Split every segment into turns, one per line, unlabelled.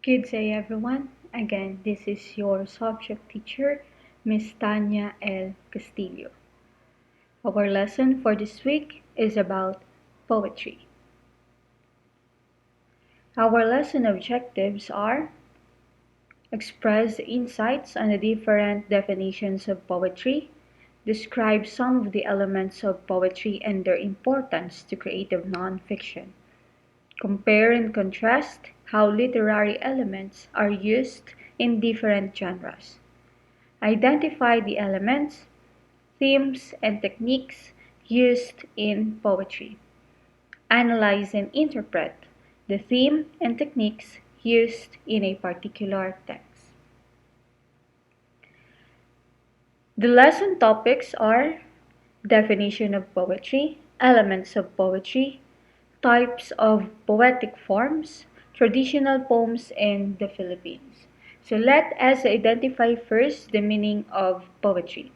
Good day, everyone. Again, this is your subject teacher, Miss Tanya L. Castillo. Our lesson for this week is about poetry. Our lesson objectives are express insights on the different definitions of poetry, describe some of the elements of poetry and their importance to creative nonfiction, compare and contrast how literary elements are used in different genres. Identify the elements, themes, and techniques used in poetry. Analyze and interpret the theme and techniques used in a particular text. The lesson topics are definition of poetry, elements of poetry, types of poetic forms, traditional poems in the Philippines. So let us identify first the meaning of poetry.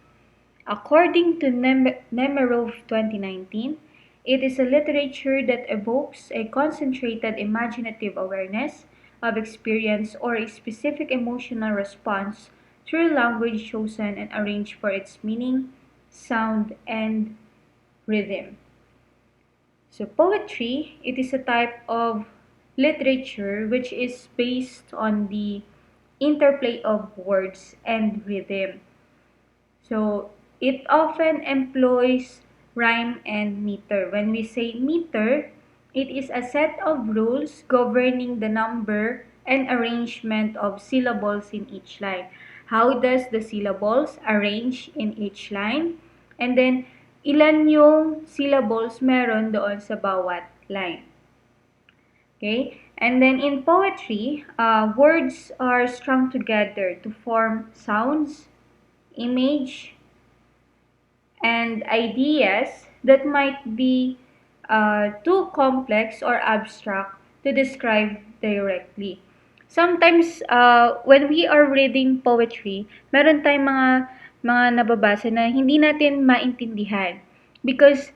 According to Nemerov 2019, it is a literature that evokes a concentrated imaginative awareness of experience or a specific emotional response through language chosen and arranged for its meaning, sound, and rhythm. So poetry, it is a type of literature which is based on the interplay of words and rhythm. So it often employs rhyme and meter. When we say meter, it is a set of rules governing the number and arrangement of syllables in each line. How does the syllables arrange in each line? And then, ilan yung syllables meron doon sa bawat line. Okay? And then in poetry, words are strung together to form sounds, image, and ideas that might be too complex or abstract to describe directly. Sometimes, when we are reading poetry, meron tayong mga nababasa na hindi natin maintindihan. Because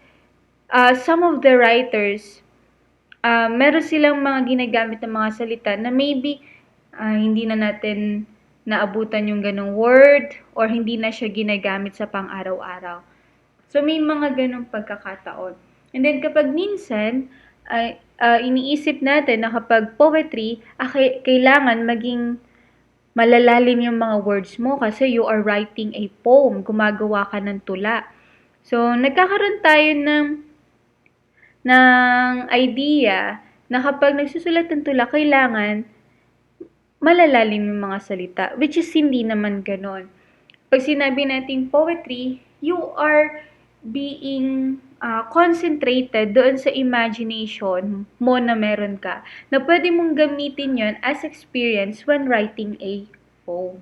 some of the writers, meron silang mga ginagamit na mga salita na maybe hindi na natin naabutan yung ganong word or hindi na siya ginagamit sa pang-araw-araw. So, may mga ganong pagkakataon. And then, kapag minsan, iniisip natin na kapag poetry, kailangan maging malalalim yung mga words mo kasi you are writing a poem, gumagawa ka ng tula. So, nagkakaroon tayo ng idea na kapag nagsusulat ng tula, kailangan malalalim yung mga salita, which is hindi naman ganon. Pag sinabi nating poetry, you are being concentrated doon sa imagination mo na meron ka, na pwede mong gamitin yon as experience when writing a poem.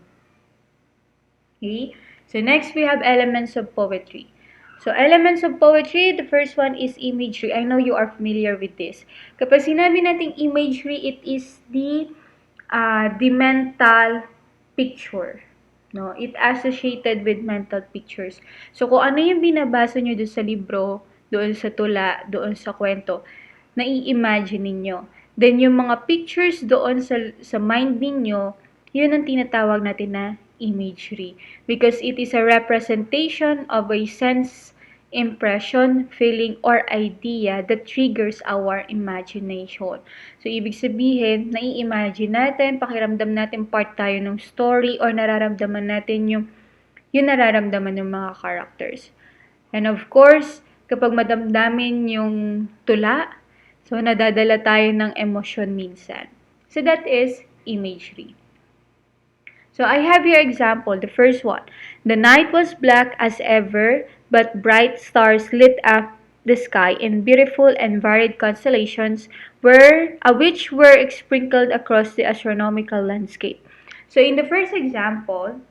Okay? So next, we have elements of poetry. So elements of poetry, the first one is imagery. I know you are familiar with this. Kapag sinabi nating imagery, it is the mental picture. No, it associated with mental pictures. So kung ano yung binabasa nyo doon sa libro, doon sa tula, doon sa kwento, nai-imagine ninyo. Then yung mga pictures doon sa mind ninyo, yun ang tinatawag natin na imagery. Because it is a representation of a sense, impression, feeling, or idea that triggers our imagination. So, ibig sabihin, nai-imagine natin, pakiramdam natin part tayo ng story or nararamdaman natin yung nararamdaman ng mga characters. And of course, kapag madamdamin yung tula, so nadadala tayo ng emosyon minsan. So, that is imagery. So I have your example, the first one. The night was black as ever, but bright stars lit up the sky in beautiful and varied constellations which were sprinkled across the astronomical landscape. So in the first example,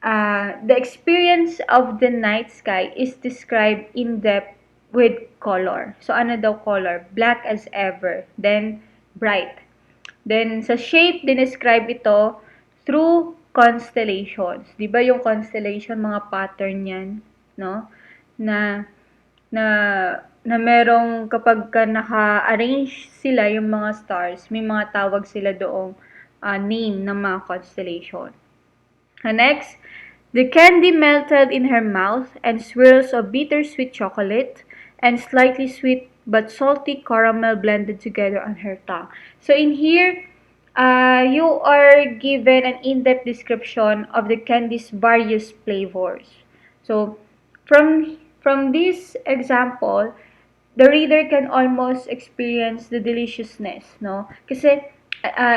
the experience of the night sky is described in depth with color. So ano daw color? Black as ever, then bright. Then sa shape, dinescribe ito through constellations. 'Di ba yung constellation, mga pattern 'yan, no? Na na na merong kapag ka naka-arrange sila yung mga stars, may mga tawag sila doong name ng mga constellation. Next, the candy melted in her mouth, and swirls of bittersweet chocolate and slightly sweet but salty caramel blended together on her tongue. So in here, you are given an in-depth description of the candy's various flavors. So from this example, the reader can almost experience the deliciousness, no? Kasi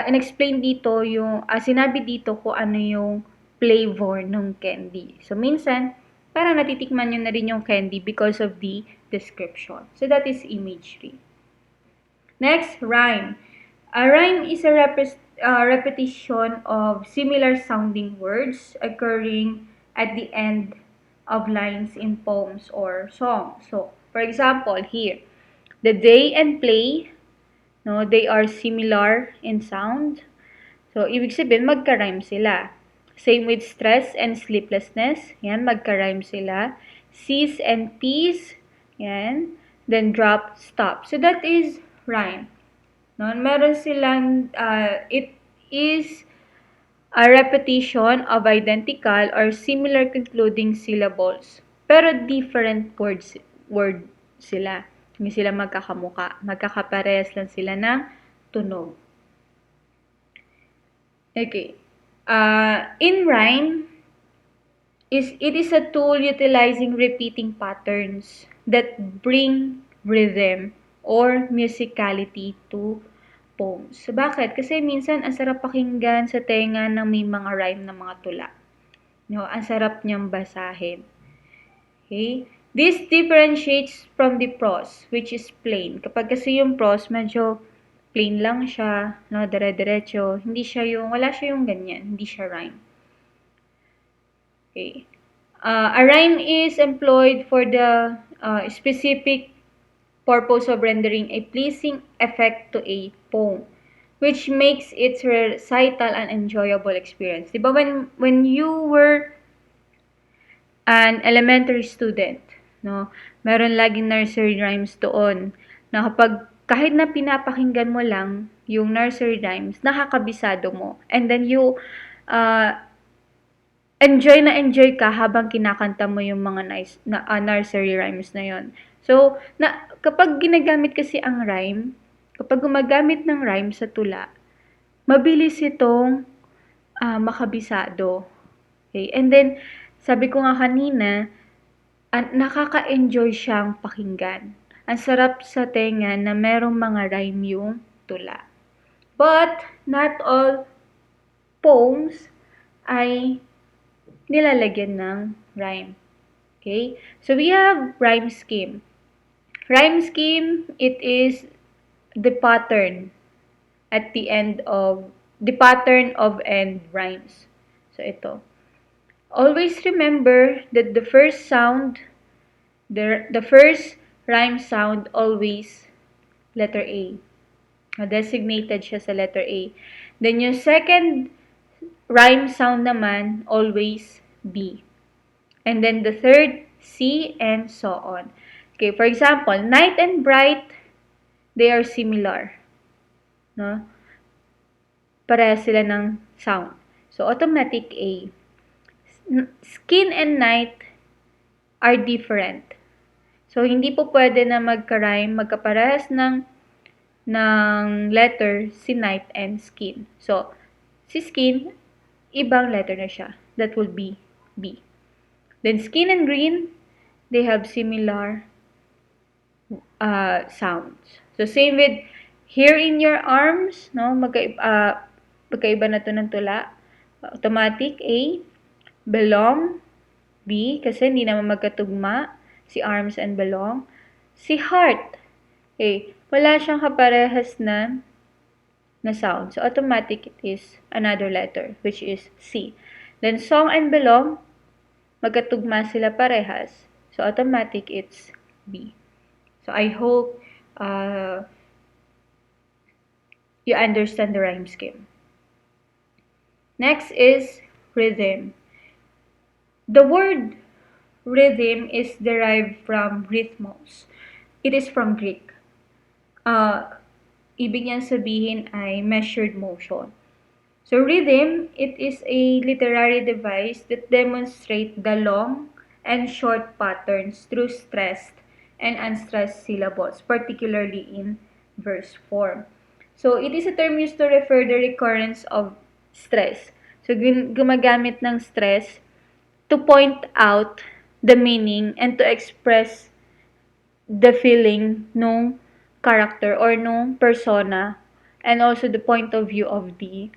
in-explain dito yung sinabi dito kung ano yung flavor ng candy. So minsan parang natitikman nyo na rin yung candy because of the description. So that is imagery. Next, rhyme. A rhyme is a repetition of similar sounding words occurring at the end of lines in poems or songs. So, for example, here, the day and play, no, they are similar in sound. So, ibig sabihin, magka-rhyme sila. Same with stress and sleeplessness. Yan, magka-rhyme sila. Cease and peace. Yan. Then drop, stop. So, that is rhyme. No? Meron silang, it is a repetition of identical or similar concluding syllables. Pero different word sila. Hindi sila magkakamuka. Magkakaparehas lang sila ng tunog. Okay. In rhyme, it is a tool utilizing repeating patterns that bring rhythm or musicality to poems. So, bakit? Kasi minsan, ang sarap pakinggan sa tenga ng may mga rhyme na mga tula. No, ang sarap niyang basahin. Okay? This differentiates from the prose, which is plain. Kapag kasi yung prose, medyo plain lang siya, no, dire-diretso. Hindi siya yung, wala siya yung ganyan. Hindi siya rhyme. Okay. A rhyme is employed for the specific purpose of rendering a pleasing effect to a poem, which makes its recital an enjoyable experience. Diba when you were an elementary student, no, meron laging nursery rhymes doon, na kapag kahit na pinapakinggan mo lang yung nursery rhymes, nakakabisado mo. And then you enjoy ka habang kinakanta mo yung mga nursery rhymes na yon. So, kapag ginagamit kasi ang rhyme, kapag gumagamit ng rhyme sa tula, mabilis itong makabisado. Okay? And then, sabi ko nga kanina, nakaka-enjoy siyang pakinggan. Ang sarap sa tenga na merong mga rhyme yung tula. But, not all poems ay nilalagyan ng rhyme. Okay? So, we have rhyme scheme. Rhyme scheme, it is the pattern at the end of, the pattern of end rhymes. So, ito. Always remember that the first sound, the first rhyme sound always letter A. Designated siya sa letter A. Then, yung second rhyme sound naman, always B. And then the third, C, and so on. Okay, for example, night and bright, they are similar. No? Pareha sila ng sound. So, automatic A. Skin and night are different. So, hindi po pwede na magka-rhyme, magkaparehas ng letter si night and skin. So, si skin, ibang letter na siya. That will be B. Then skin and green, they have similar sounds. So same with here in your arms, no? Magkaiba na to ng tula. Automatic A. Belong B, kasi hindi naman magkatugma si arms and belong. Si heart A. Wala siyang kaparehas na sound. So, automatic it is another letter, which is C. Then, song and belong, magkatugma sila parehas. So, automatic it's B. So, I hope you understand the rhyme scheme. Next is rhythm. The word rhythm is derived from rhythmos. It is from Greek. Ibig niyang sabihin ay measured motion. So rhythm, it is a literary device that demonstrates the long and short patterns through stressed and unstressed syllables, particularly in verse form. So it is a term used to refer the recurrence of stress. So gumagamit ng stress to point out the meaning and to express the feeling nung character or nung persona and also the point of view of the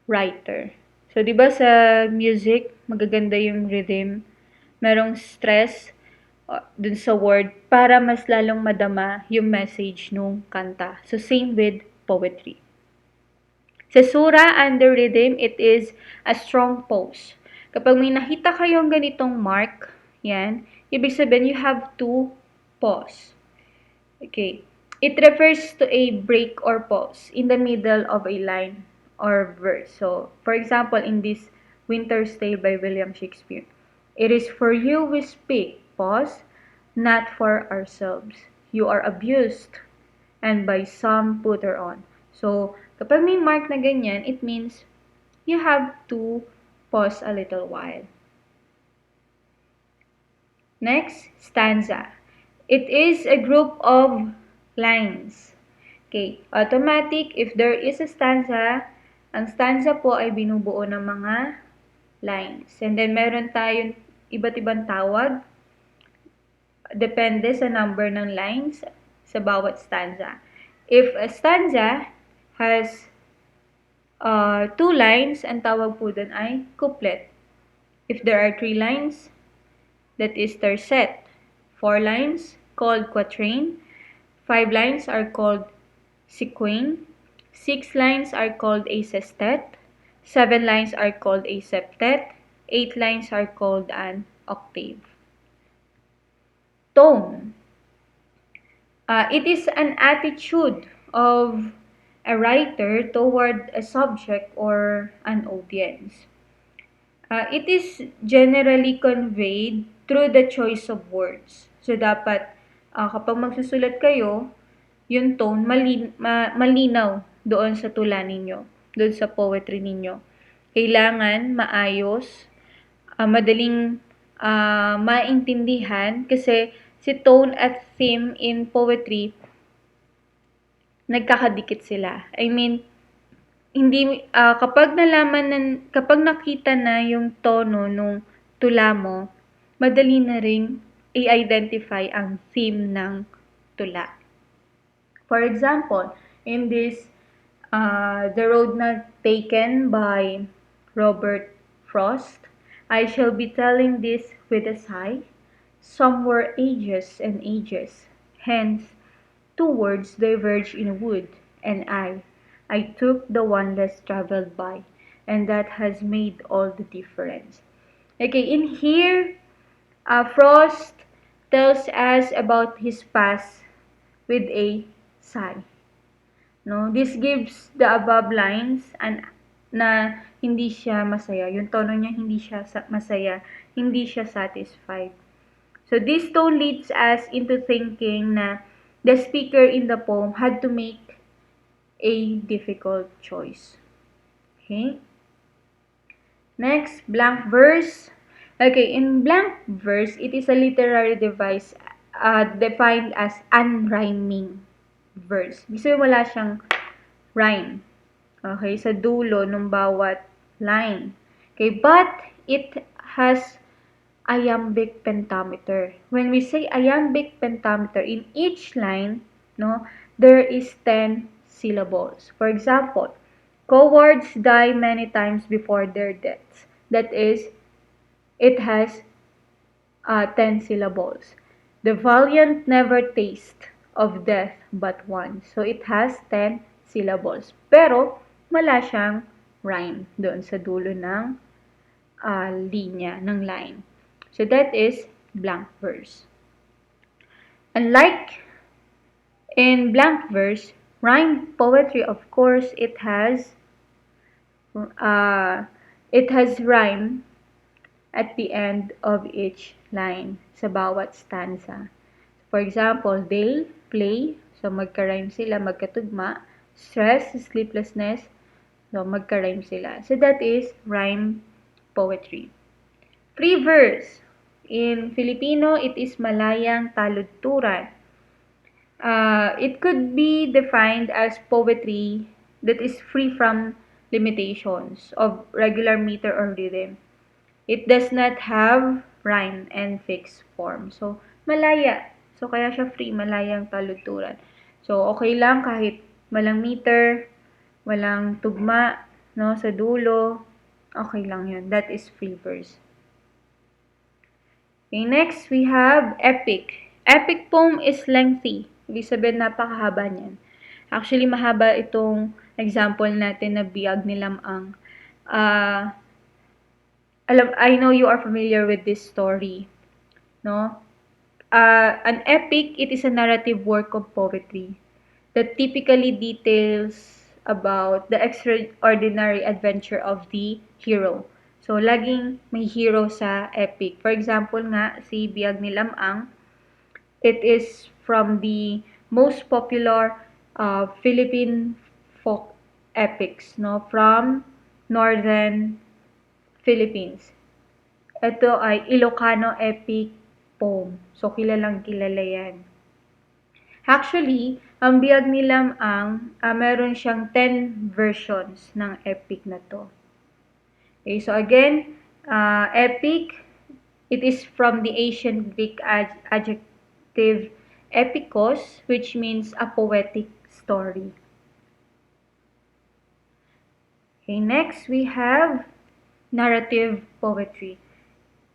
writer. So, di ba sa music, magaganda yung rhythm, merong stress dun sa word para mas lalong madama yung message nung kanta. So, same with poetry. Sa sura and the rhythm, it is a strong pose. Kapag may nakita kayong ganitong mark, yan, ibig sabihin you have to pause. Okay. It refers to a break or pause in the middle of a line or verse. So, for example, in this Winter's Tale by William Shakespeare, it is for you we speak, pause, not for ourselves. You are abused, and by some put her on. So, kapag may mark na ganyan, it means you have to pause a little while. Next, stanza. It is a group of lines. Okay, automatic, if there is a stanza, ang stanza po ay binubuo ng mga lines. And then, meron tayong iba't ibang tawag. Depende sa number ng lines sa bawat stanza. If a stanza has 2 lines, ang tawag po dun ay couplet. If there are 3 lines, that is tercet. 4 lines, called quatrain. 5 lines are called sequin. 6 lines are called a sestet. 7 lines are called a septet. 8 lines are called an octave. Tone. It is an attitude of a writer toward a subject or an audience. It is generally conveyed through the choice of words. So, dapat kapag magsusulat kayo, yung tone malinaw doon sa tula ninyo, doon sa poetry ninyo. Kailangan maayos, madaling maintindihan kasi si tone at theme in poetry nagkakadikit sila. I mean, hindi kapag nakita na yung tono nung tula mo, madali na ring i-identify ang theme ng tula. For example, in this The Road Not Taken by Robert Frost, I shall be telling this with a sigh. Some were ages and ages, hence 2 words diverge in a wood, and I took the one less traveled by, and that has made all the difference. Okay, in here, Frost tells us about his past with a sigh. No, this gives the above lines na hindi siya masaya. Yung tono niya hindi siya masaya, hindi siya satisfied. So this tone leads us into thinking na the speaker in the poem had to make a difficult choice. Okay? Next, blank verse. Okay, in blank verse, it is a literary device defined as unrhyming verse. Gusto wala siyang rhyme. Okay, sa dulo ng bawat line. Okay, but it has iambic pentameter. When we say iambic pentameter, in each line, no, there is 10 syllables. For example, cowards die many times before their deaths. That is, it has 10 syllables. The valiant never taste of death but once. So, it has 10 syllables. Pero, wala siyang rhyme doon sa dulo ng linya, ng line. So, that is blank verse. Unlike in blank verse, rhyme poetry, of course, it has rhyme at the end of each line sa bawat stanza. For example, they play, so magka-rhyme sila, magkatugma. Stress, sleeplessness, So, magka-rhyme sila. So, that is rhyme poetry. Free verse. In Filipino, it is malayang taludturan. It could be defined as poetry that is free from limitations of regular meter or rhythm. It does not have rhyme and fixed form. So, malaya. So, kaya siya free, malayang taludturan. So, okay lang kahit walang meter, walang tugma, no, sa dulo. Okay lang yun. That is free verse. Okay, next we have epic. Epic poem is lengthy. Ibig sabihin, napakahaba niyan. Actually, mahaba itong example natin na biyag ni Lamang. I know you are familiar with this story, no? An epic, it is a narrative work of poetry that typically details about the extraordinary adventure of the hero. So, laging may hero sa epic. For example nga, si Biag ni Lamang, it is from the most popular Philippine folk epics, no, from northern Philippines. Ito ay Ilocano epic poem. So, kilalang kilala yan. Actually, ang biyag ni Lamang, meron siyang 10 versions ng epic na to. Okay, so again, epic, it is from the ancient Greek adjective epikos, which means a poetic story. Okay, next we have narrative poetry.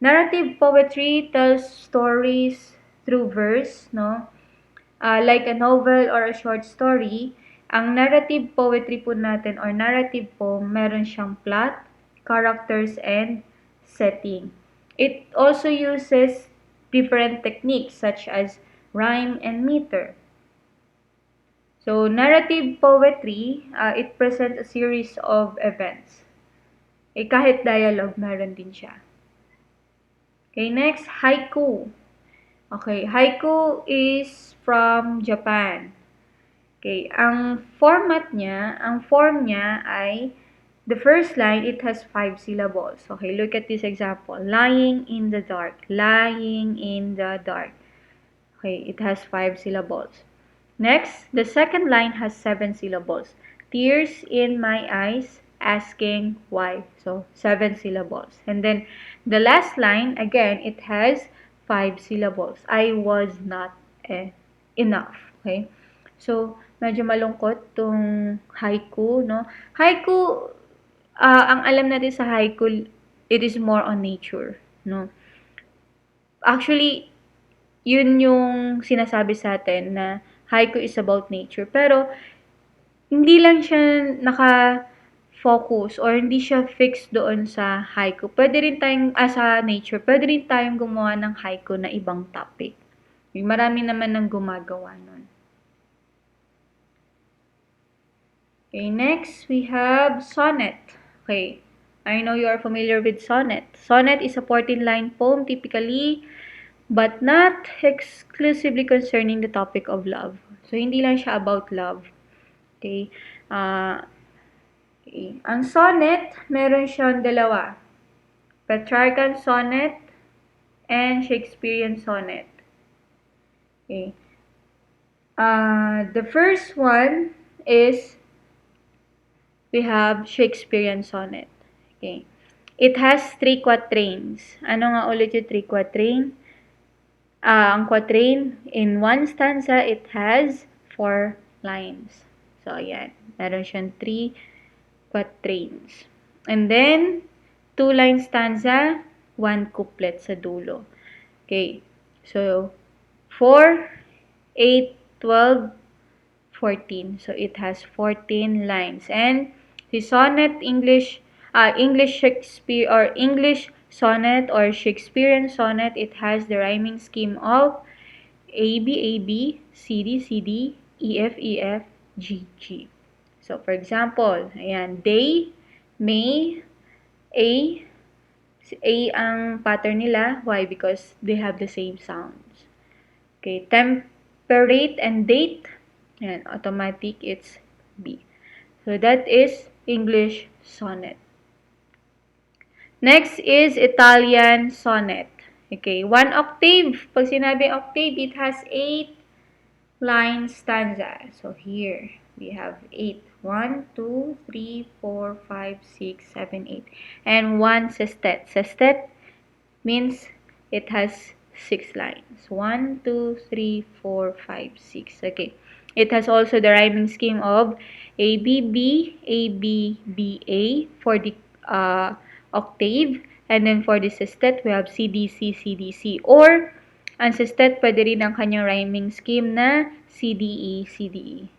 Narrative poetry tells stories through verse, no? Like a novel or a short story, ang narrative poetry po natin or narrative poem, meron siyang plot, characters, and setting. It also uses different techniques such as rhyme and meter. So, narrative poetry, it presents a series of events. Kahit dialogue, meron din siya. Okay, next, haiku. Okay, haiku is from Japan. Okay, ang form niya ay, the first line, it has 5 syllables. Okay, look at this example. Lying in the dark. Lying in the dark. Okay, it has 5 syllables. Next, the second line has 7 syllables. Tears in my eyes, asking why. So, 7 syllables. And then, the last line, again, it has 5 syllables. I was not enough. Okay? So, medyo malungkot tong haiku, no? Haiku, ang alam natin sa haiku, it is more on nature, no? Actually, yun yung sinasabi sa atin na haiku is about nature. Pero, hindi lang siya naka-focus or hindi siya fixed doon sa haiku. Pwede rin tayong, sa nature, pwede rin tayong gumawa ng haiku na ibang topic. Marami naman nang gumagawa nun. Okay, next we have sonnet. Okay, I know you are familiar with sonnet. Sonnet is a 14-line poem typically, but not exclusively concerning the topic of love. So, hindi lang siya about love. Okay, okay. Ang sonnet, meron siyang dalawa. Petrarchan sonnet and Shakespearean sonnet. Okay. The first one is we have Shakespearean sonnet. Okay. It has 3 quatrains. Ano nga ulit yung 3 quatrain? Ang quatrain, in one stanza, it has 4 lines. So, ayan. Meron siyang 3 quatrains. And then, 2-line stanza, 1 couplet sa dulo. Okay. So, 4, 8, 12, 14. So, it has 14 lines. And the sonnet English Shakespeare or English sonnet or Shakespearean sonnet, it has the rhyming scheme of A, B, A, B, C, D, C, D, E, F, E, F, G, G. So, for example, ayan, they, may, A ang pattern nila. Why? Because they have the same sounds. Okay, temperate and date, ayan, automatic, it's B. So, that is English sonnet. Next is Italian sonnet. Okay, one octave. Pag sinabi octave, it has 8-line stanza. So here we have 8. 1, 2, 3, 4, 5, 6, 7, 8. And one sestet. Sestet means it has 6 lines. 1, 2, 3, 4, 5, 6. Okay. It has also the rhyming scheme of A, B, B, A, B, B, A for the octave. And then for the sestet, we have C, D, C, C, D, C. Or, ang sestet, pwede rin ang kanyang rhyming scheme na C, D, E, C, D, E.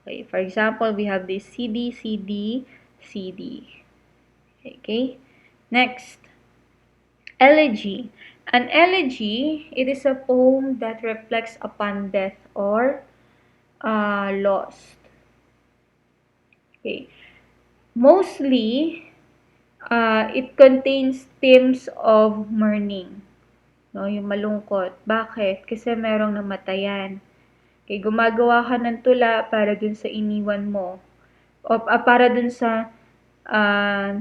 Okay. For example, we have this C, D, C, D, C, D. Okay. Next. Elegy. An elegy, it is a poem that reflects upon death or loss. Okay. Mostly, it contains themes of mourning. No, yung malungkot. Bakit? Kasi merong namatayan. Okay, gumagawa ka ng tula para dun sa iniwan mo. O para dun sa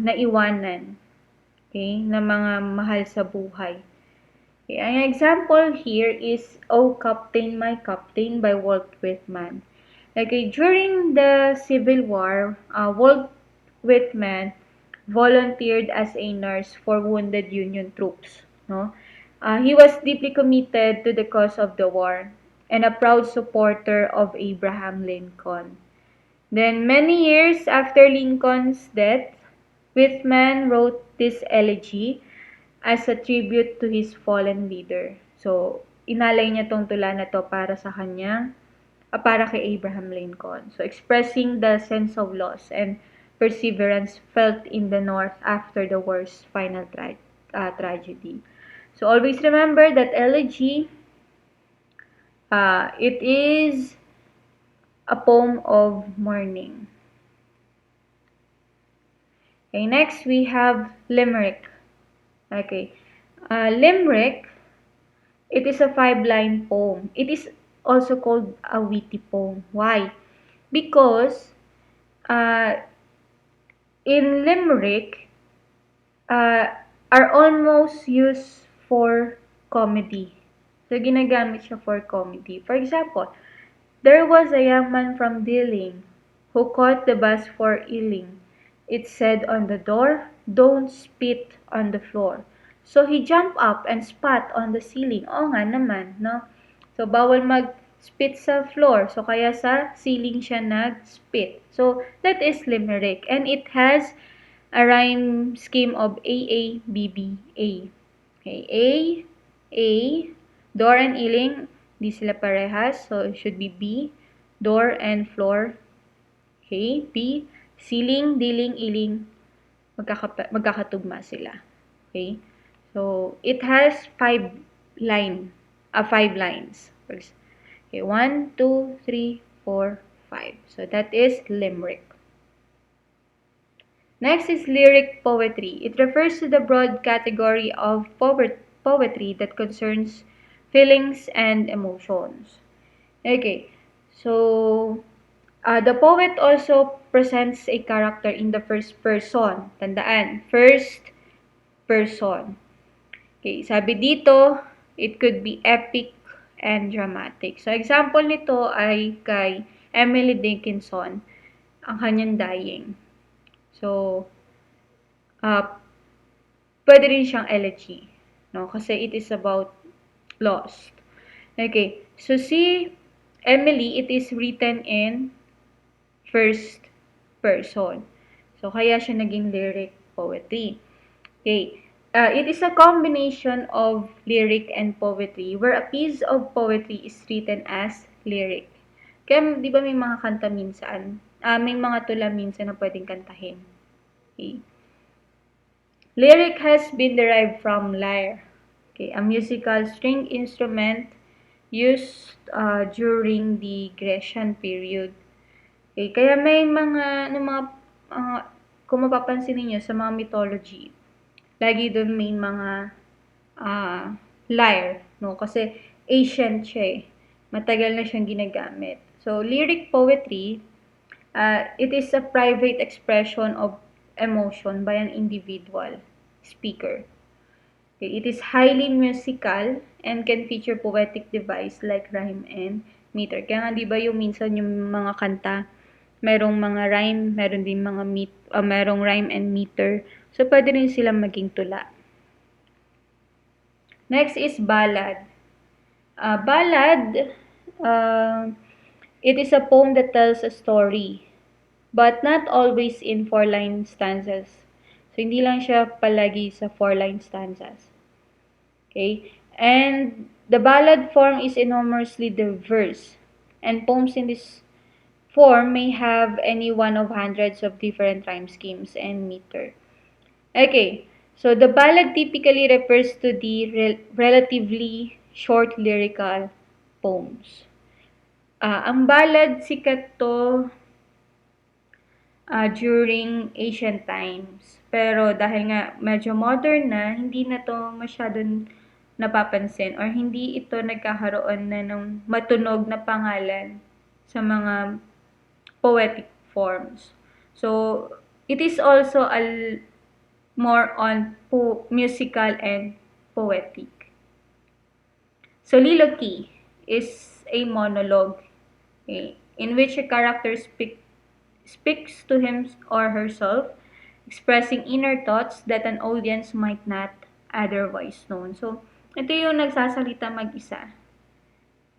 naiwanan. Okay, na mga mahal sa buhay. Okay, an example here is "O Captain, My Captain" by Walt Whitman. Okay, during the Civil War, Walt Whitman volunteered as a nurse for wounded Union troops. No, he was deeply committed to the cause of the war and a proud supporter of Abraham Lincoln. Then, many years after Lincoln's death, Whitman wrote this elegy as a tribute to his fallen leader. So, inalay niya tong tula na to para sa kanya, para kay Abraham Lincoln. So, expressing the sense of loss and perseverance felt in the North after the war's final tragedy. So, always remember that elegy, it is a poem of mourning. Okay, next we have limerick. Okay, limerick, it is a 5-line poem. It is also called a witty poem. Why? Because in limerick are almost used for comedy. So, ginagamit siya for comedy. For example, there was a young man from Dealing who caught the bus for Ealing. It said on the door, "Don't spit on the floor." So, he jumped up and spat on the ceiling. Oo nga naman, no? So, bawal mag-spit sa floor. So, kaya sa ceiling siya nag-spit. So, that is limerick. And it has a rhyme scheme of A, A, B, B, A. Okay, A, door and iling, di sila parehas. So, it should be B, door and floor. Okay, B, ceiling, diling, iling, magkakatugma sila. Okay, so, it has 5 lines. Okay, 1, 2, 3, 4, 5. So, that is limerick. Next is lyric poetry. It refers to the broad category of poetry that concerns feelings and emotions. Okay, so the poet also presents a character in the first person. Tandaan, first person. Okay, sabi dito, it could be epic and dramatic. So, example nito ay kay Emily Dickinson, ang kanyang dying. So, pwede rin siyang elegy, no? Kasi it is about lost. Okay, so si Emily, it is written in first person. So, kaya siya naging lyric poetry. Okay, it is a combination of lyric and poetry where a piece of poetry is written as lyric. Kaya, di ba may mga kanta minsan? May mga tula minsan na pwedeng kantahin. Okay. Lyric has been derived from lyre, okay, a musical string instrument used during the Grecian period. Okay, kaya may kung mapapansin niyo sa mga mythology, lagi doon may mga lyre, no? Kasi ancient siya eh. Matagal na siyang ginagamit. So, lyric poetry, It is a private expression of emotion by an individual speaker. Okay, it is highly musical and can feature poetic device like rhyme and meter. Kaya nga 'di ba yung minsan yung mga kanta, merong mga rhyme, meron din mga merong rhyme and meter. So pwede rin silang maging tula. Next is ballad. Ballad, uh, it is a poem that tells a story, but not always in four-line stanzas. So, hindi lang siya palagi sa four-line stanzas. Okay? And the ballad form is enormously diverse, and poems in this form may have any one of hundreds of different rhyme schemes and meter. Okay, so the ballad typically refers to the relatively short lyrical poems. Ang ballad sikat to during ancient times. Pero dahil nga medyo modern na, hindi na to masyadong napapansin or hindi ito nagkakaroon na ng matunog na pangalan sa mga poetic forms. So, it is also more on musical and poetic. Soliloquy is a monologue, okay, in which a character speaks to him or herself, expressing inner thoughts that an audience might not otherwise know. So, ito yung nagsasalita mag-isa.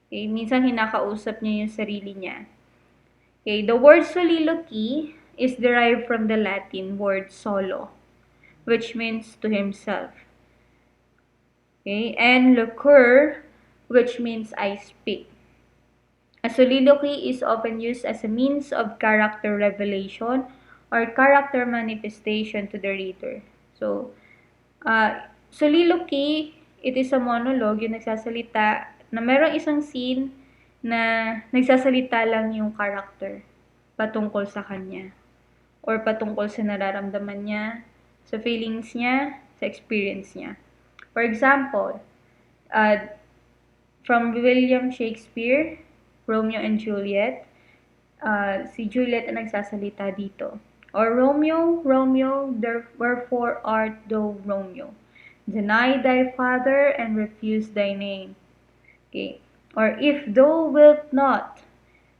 Okay, minsan hinakausap niya yung sarili niya. Okay, the word soliloquy is derived from the Latin word solo, which means to himself. Okay, and loquer, which means I speak. A soliloquy is often used as a means of character revelation or character manifestation to the reader. So, soliloquy, it is a monologue, yung nagsasalita, na merong isang scene na nagsasalita lang yung character patungkol sa kanya or patungkol sa nararamdaman niya, sa feelings niya, sa experience niya. For example, from William Shakespeare, Romeo and Juliet, si Juliet ang nagsasalita dito. Or Romeo, Romeo, wherefore art thou Romeo? Deny thy father and refuse thy name. Okay. Or if thou wilt not,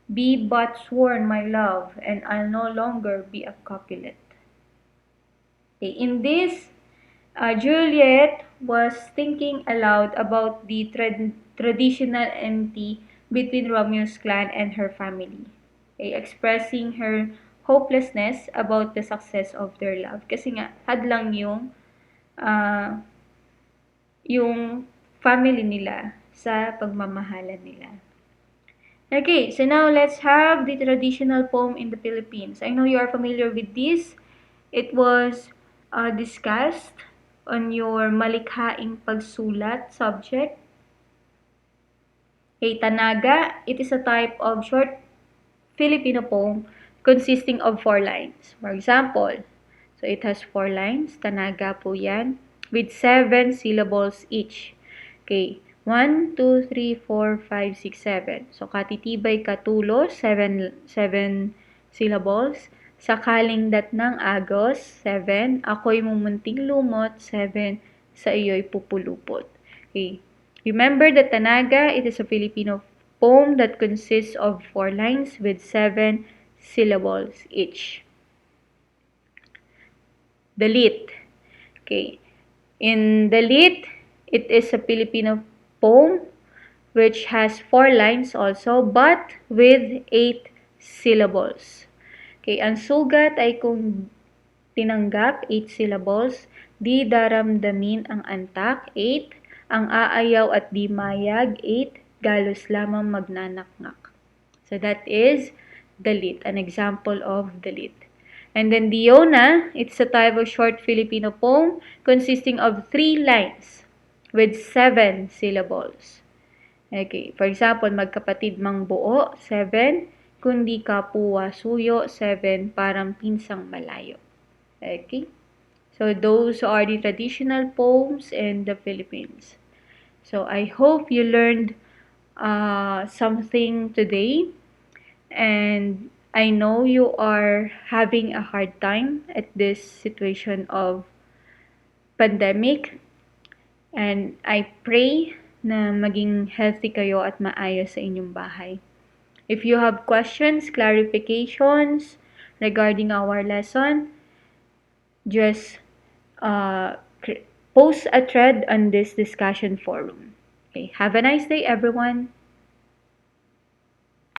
be but sworn my love, and I'll no longer be a Capulet. Okay. In this, Juliet was thinking aloud about the traditional enmity between Romeo's clan and her family, okay, expressing her hopelessness about the success of their love. Kasi nga, hadlang yung family nila sa pagmamahalan nila. Okay, so now let's have the traditional poem in the Philippines. I know you are familiar with this. It was discussed on your malikhaing pagsulat subject. Okay, Tanaga, it is a type of short Filipino poem consisting of 4 lines. For example, so it has 4 lines, Tanaga po yan, with 7 syllables each. Okay, 1, 2, 3, 4, 5, 6, 7. So, katitibay katulo, 7 syllables. Sakaling datnang agos, 7. Ako'y mumunting lumot, 7. Sa iyo'y pupulupot. Okay. Remember that Tanaga, it is a Filipino poem that consists of 4 lines with 7 syllables each. Dalit. Okay. In Dalit, it is a Filipino poem which has 4 lines also but with 8 syllables. Okay, ang sugat ay kung tinanggap, 8 syllables. Di daramdamin ang antak, 8. Ang aayaw at di mayag, 8. Galos lamang magnanaknak. So that is Dalit, an example of Dalit. And then Diona, it's a type of short Filipino poem consisting of 3 lines with 7 syllables. Okay, for example, magkapatid mang buo, 7. Kundi kapuwa suyo, 7. Parang pinsang malayo. Okay, so those are the traditional poems in the Philippines. So I hope you learned something today, and I know you are having a hard time at this situation of pandemic, and I pray na maging healthy kayo at maayos sa inyong bahay. If you have questions, clarifications regarding our lesson, just uh, post a thread on this discussion forum. Okay, have a nice day, everyone.